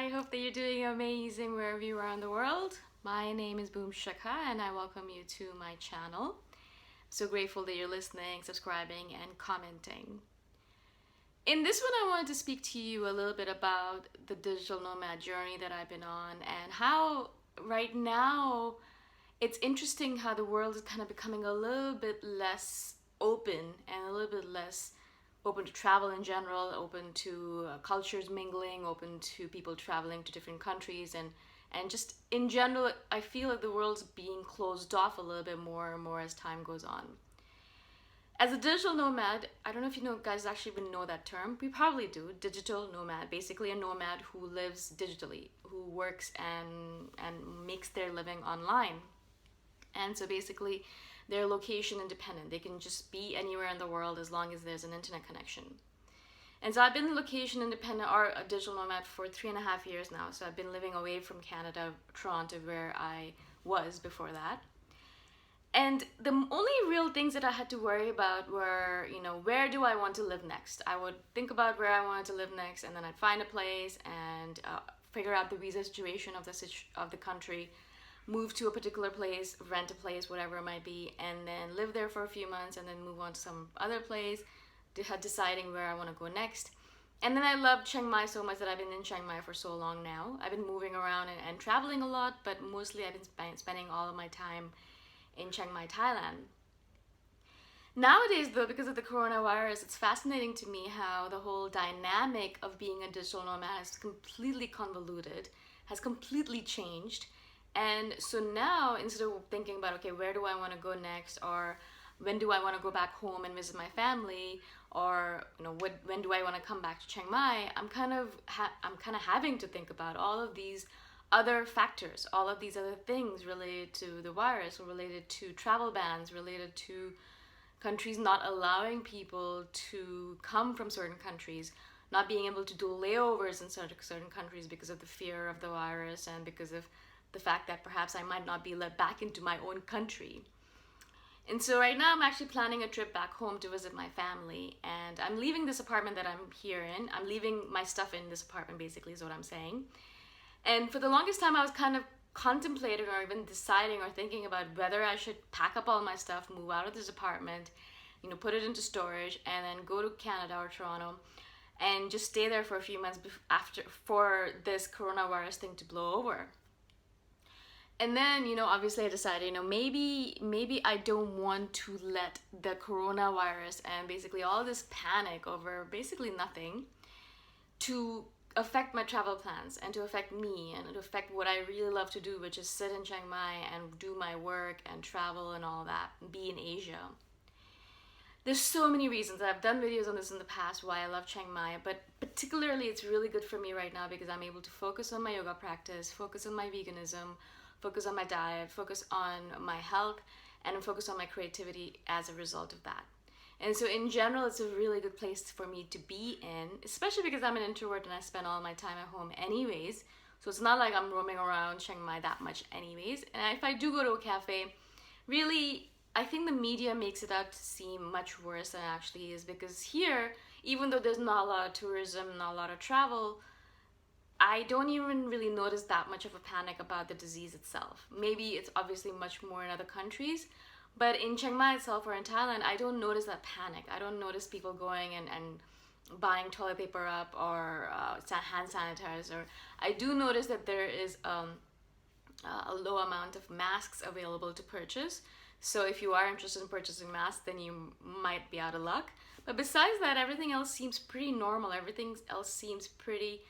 I hope that you're doing amazing wherever you are in the world. My name is Boom Shakha and I welcome you to my channel. So grateful that you're listening, subscribing, and commenting. In this one, I wanted to speak to you a little bit about the digital nomad journey that I've been on and how right now it's interesting how the world is kind of becoming a little bit less open and a little bit less open to travel in general, open to cultures mingling, open to people traveling to different countries, and just in general, I feel like the world's being closed off a little bit more and more as time goes on. As a digital nomad, I don't know if you guys actually even know that term. We probably do. Digital nomad, basically a nomad who lives digitally, who works and makes their living online. And so basically, they're location independent. They can just be anywhere in the world as long as there's an internet connection. And so I've been location independent or a digital nomad for 3.5 years now. So I've been living away from Canada, Toronto, where I was before that. And the only real things that I had to worry about were, where do I want to live next? I would think about where I wanted to live next, and then I'd find a place and figure out the visa situation of the country, move to a particular place, rent a place, whatever it might be, and then live there for a few months and then move on to some other place, deciding where I want to go next. And then I love Chiang Mai so much that I've been in Chiang Mai for so long now. I've been moving around and traveling a lot, but mostly I've been spending all of my time in Chiang Mai, Thailand. Nowadays, though, because of the coronavirus, it's fascinating to me how the whole dynamic of being a digital nomad is completely convoluted, has completely changed. And so now, instead of thinking about, okay, where do I want to go next, or when do I want to go back home and visit my family, or when do I want to come back to Chiang Mai, I'm kind of having to think about all of these other factors, all of these other things related to the virus, or related to travel bans, related to countries not allowing people to come from certain countries, not being able to do layovers in certain countries because of the fear of the virus and because of the fact that perhaps I might not be let back into my own country. And so right now I'm actually planning a trip back home to visit my family, and I'm leaving this apartment that I'm here in. I'm leaving my stuff in this apartment, basically, is what I'm saying. And for the longest time I was kind of contemplating or even deciding or thinking about whether I should pack up all my stuff, move out of this apartment, put it into storage, and then go to Canada or Toronto and just stay there for a few months for this coronavirus thing to blow over. And then, obviously I decided, maybe I don't want to let the coronavirus and basically all this panic over basically nothing to affect my travel plans and to affect me and to affect what I really love to do, which is sit in Chiang Mai and do my work and travel and all that, and be in Asia. There's so many reasons. I've done videos on this in the past why I love Chiang Mai, but particularly it's really good for me right now because I'm able to focus on my yoga practice, focus on my veganism, focus on my diet, focus on my health, and focus on my creativity as a result of that. And so in general, it's a really good place for me to be in, especially because I'm an introvert and I spend all my time at home anyways. So it's not like I'm roaming around Chiang Mai that much anyways. And if I do go to a cafe, really, I think the media makes it out to seem much worse than it actually is, because here, even though there's not a lot of tourism, not a lot of travel, I don't even really notice that much of a panic about the disease itself. Maybe it's obviously much more in other countries, but in Chiang Mai itself or in Thailand, I don't notice that panic. I don't notice people going and buying toilet paper up or hand sanitizer. I do notice that there is a low amount of masks available to purchase. So if you are interested in purchasing masks, then you might be out of luck. But besides that, everything else seems pretty normal. Everything else seems pretty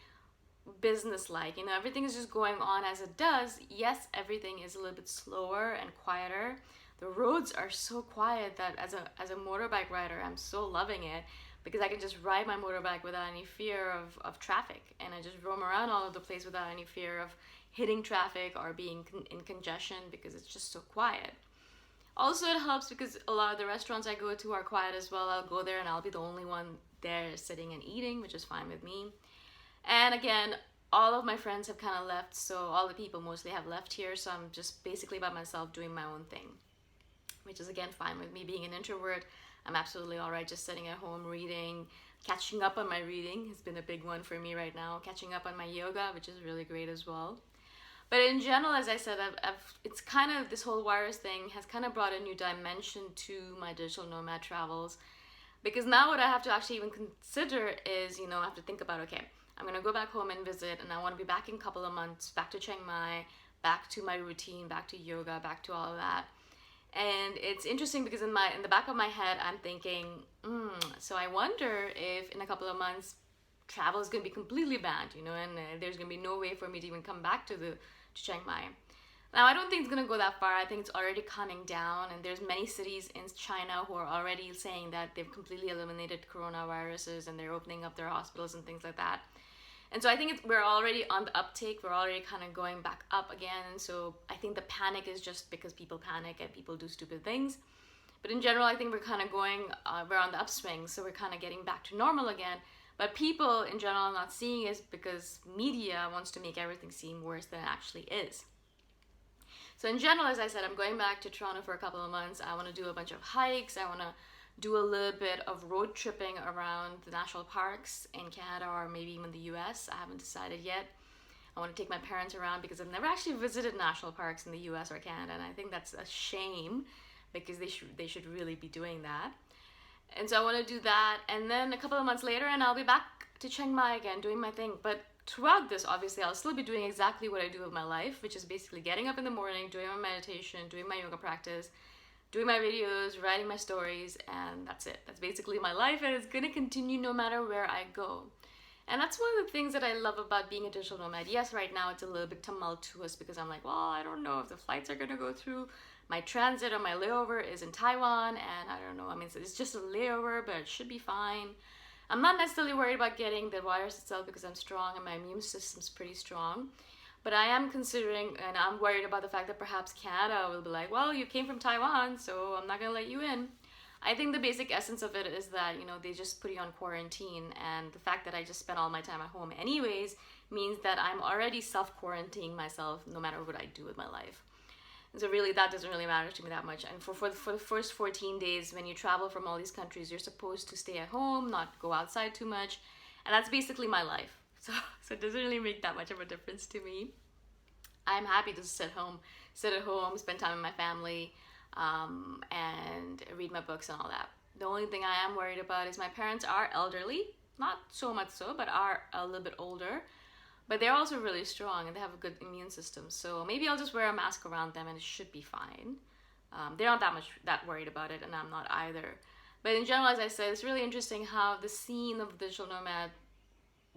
business-like. Everything is just going on as it does. Yes, everything is a little bit slower and quieter. The roads are so quiet that as a motorbike rider, I'm so loving it because I can just ride my motorbike without any fear of traffic, and I just roam around all over the place without any fear of hitting traffic or being in congestion because it's just so quiet. Also, it helps because a lot of the restaurants I go to are quiet as well. I'll go there and I'll be the only one there sitting and eating, which is fine with me. And again, all of my friends have kind of left, so all the people mostly have left here, so I'm just basically by myself doing my own thing, which is again fine with me. Being an introvert, I'm absolutely all right just sitting at home reading, Catching up on my reading has been a big one for me right now. Catching up on my yoga, which is really great as well. But in general, as I said, it's kind of, this whole virus thing has kind of brought a new dimension to my digital nomad travels. Because now what I have to actually even consider is, I have to think about, okay, I'm going to go back home and visit, and I want to be back in a couple of months, back to Chiang Mai, back to my routine, back to yoga, back to all of that. And it's interesting because in the back of my head, I'm thinking, so I wonder if in a couple of months, travel is going to be completely banned, and there's going to be no way for me to even come back to Chiang Mai. Now, I don't think it's going to go that far. I think it's already calming down, and there's many cities in China who are already saying that they've completely eliminated coronaviruses and they're opening up their hospitals and things like that. And so I think we're already on the uptake. We're already kind of going back up again. And so I think the panic is just because people panic and people do stupid things. But in general, I think we're kind of we're on the upswing. So we're kind of getting back to normal again. But people in general are not seeing it because media wants to make everything seem worse than it actually is. So in general, as I said, I'm going back to Toronto for a couple of months. I want to do a bunch of hikes. I want to do a little bit of road tripping around the national parks in Canada or maybe even the US. I haven't decided yet. I want to take my parents around because I've never actually visited national parks in the US or Canada, and I think that's a shame because they should really be doing that. And so I want to do that, and then a couple of months later, and I'll be back to Chiang Mai again, doing my thing. But throughout this, obviously, I'll still be doing exactly what I do with my life, which is basically getting up in the morning, doing my meditation, doing my yoga practice, doing my videos, writing my stories, and that's it. That's basically my life, and it's going to continue no matter where I go. And that's one of the things that I love about being a digital nomad. Yes, right now it's a little bit tumultuous because I'm like, well, I don't know if the flights are going to go through. My transit or my layover is in Taiwan, and I don't know. I mean, it's just a layover, but it should be fine. I'm not necessarily worried about getting the virus itself because I'm strong and my immune system's pretty strong. But I am considering, and I'm worried about the fact that perhaps Canada will be like, well, you came from Taiwan, so I'm not going to let you in. I think the basic essence of it is that, they just put you on quarantine, and the fact that I just spent all my time at home anyways means that I'm already self-quarantining myself no matter what I do with my life. And so really that doesn't really matter to me that much. And for the first 14 days, when you travel from all these countries, you're supposed to stay at home, not go outside too much. And that's basically my life. So it doesn't really make that much of a difference to me. I'm happy to sit at home, spend time with my family, and read my books and all that. The only thing I am worried about is my parents are elderly, not so much so, but are a little bit older. But they're also really strong and they have a good immune system. So maybe I'll just wear a mask around them and it should be fine. They're not that worried about it, and I'm not either. But in general, as I said, it's really interesting how the scene of digital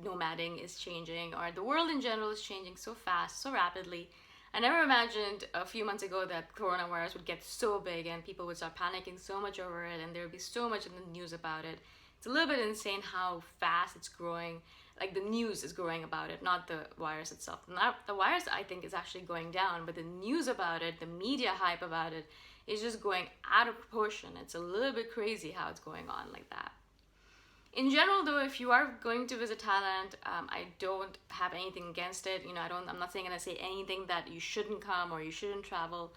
nomading is changing, or the world in general is changing so fast, so rapidly. I never imagined a few months ago that coronavirus would get so big and people would start panicking so much over it, and there would be so much in the news about it. It's a little bit insane how fast it's growing. Like, the news is growing about it, not the virus itself. Not the virus, I think, is actually going down, but the news about it, the media hype about it, is just going out of proportion. It's a little bit crazy how it's going on like that. In general, though, if you are going to visit Thailand, I don't have anything against it. I'm not saying say anything that you shouldn't come or you shouldn't travel.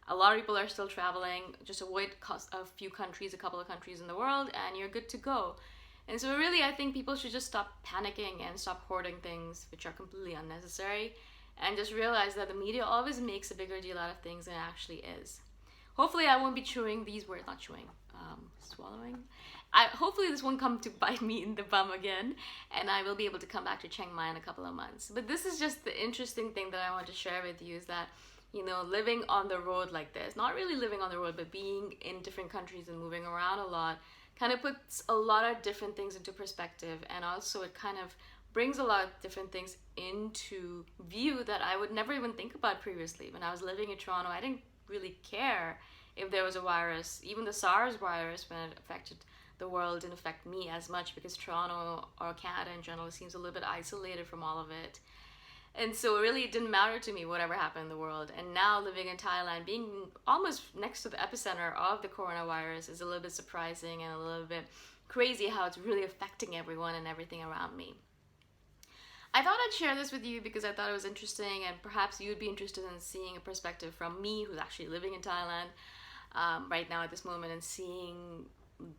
A lot of people are still traveling. Just avoid a couple of countries in the world, and you're good to go. And so really, I think people should just stop panicking and stop hoarding things which are completely unnecessary, and just realize that the media always makes a bigger deal out of things than it actually is. Hopefully I won't be chewing these words, not chewing, swallowing. Hopefully this won't come to bite me in the bum again, and I will be able to come back to Chiang Mai in a couple of months. But this is just the interesting thing that I want to share with you, is that, living on the road like this, not really living on the road, but being in different countries and moving around a lot, kind of puts a lot of different things into perspective, and also it kind of brings a lot of different things into view that I would never even think about previously. When I was living in Toronto, I didn't really care if there was a virus. Even the SARS virus, when it affected the world, didn't affect me as much because Toronto, or Canada in general, seems a little bit isolated from all of it. And so really it didn't matter to me whatever happened in the world. And now living in Thailand, being almost next to the epicenter of the coronavirus, is a little bit surprising and a little bit crazy how it's really affecting everyone and everything around me. I thought I'd share this with you because I thought it was interesting, and perhaps you'd be interested in seeing a perspective from me, who's actually living in Thailand right now at this moment, and seeing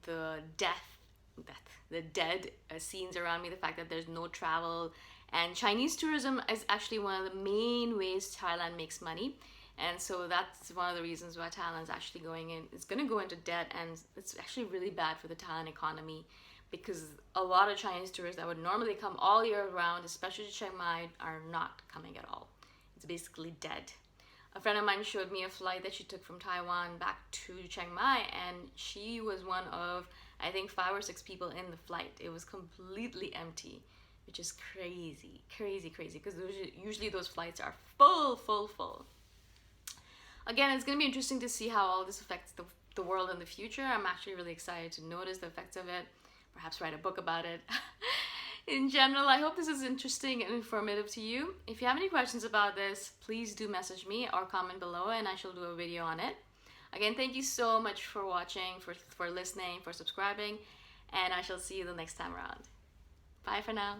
the death the dead scenes around me, the fact that there's no travel. And Chinese tourism is actually one of the main ways Thailand makes money. And so that's one of the reasons why Thailand's actually it's going to go into debt, and it's actually really bad for the Thailand economy, because a lot of Chinese tourists that would normally come all year round, especially to Chiang Mai, are not coming at all. It's basically dead. A friend of mine showed me a flight that she took from Taiwan back to Chiang Mai, and she was one of, I think, 5 or 6 people in the flight. It was completely empty, which is crazy, because usually those flights are full. Again, it's going to be interesting to see how all this affects the world in the future. I'm actually really excited to notice the effects of it, perhaps write a book about it. In general, I hope this is interesting and informative to you. If you have any questions about this, please do message me or comment below, and I shall do a video on it. Again, thank you so much for watching, for listening, for subscribing, and I shall see you the next time around. Bye for now.